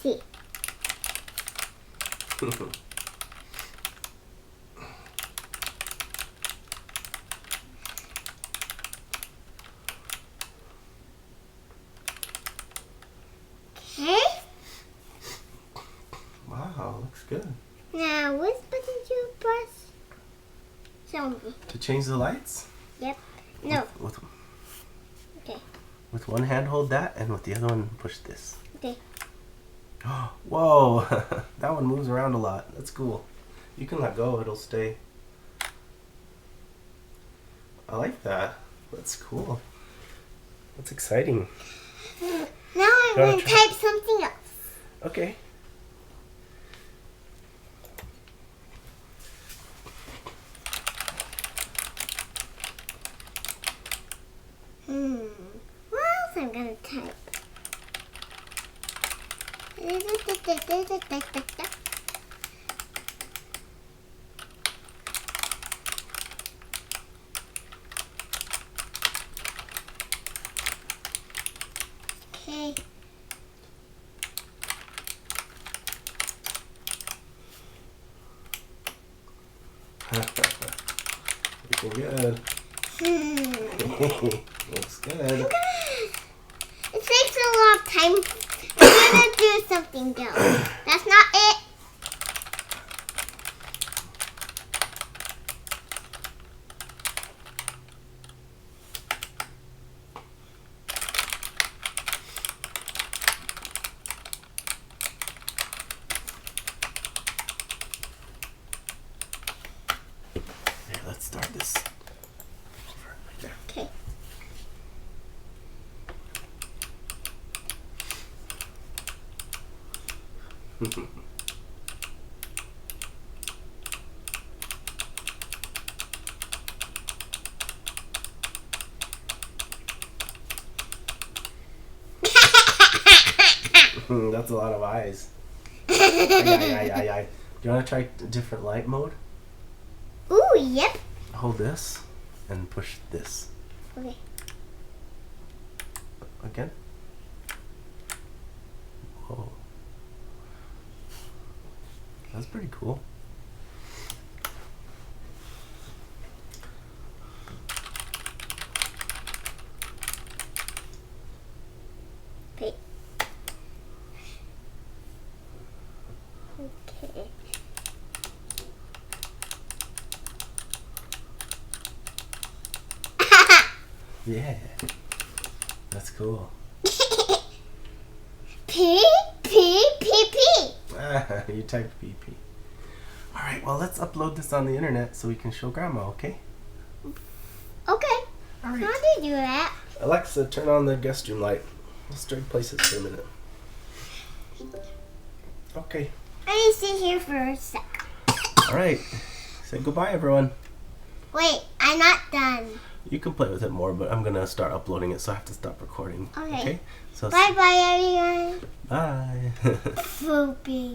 See. Okay. Wow, looks good. Now, which button do you press? Show me. To change the lights? Yep. No. Okay. With one hand hold that, and with the other one push this. Okay. Whoa, that one moves around a lot. That's cool. You can let go, it'll stay. I like that. That's cool. That's exciting. Now I'm going to type something else. Okay. What else I'm going to type? Okay. Looking good. Looks good. It takes a lot of time. I'm gonna do something else. That's not it. Yeah, let's start this. Right there. Okay. That's a lot of eyes. Ay. Do you want to try a different light mode? Ooh, yep. Hold this and push this. Okay. Again. Whoa. That's pretty cool. Okay. Okay. Yeah. That's cool. P. You typed PP. Alright, well let's upload this on the internet so we can show Grandma, okay? Okay. Alright. How do you do that? Alexa, turn on the guest room light. Let's trade places for a minute. Okay. I need to sit here for a sec. Alright. Say goodbye, everyone. Wait, I'm not done. You can play with it more, but I'm going to start uploading it, so I have to stop recording. Okay. So Bye-bye, everyone. Bye. Poopy.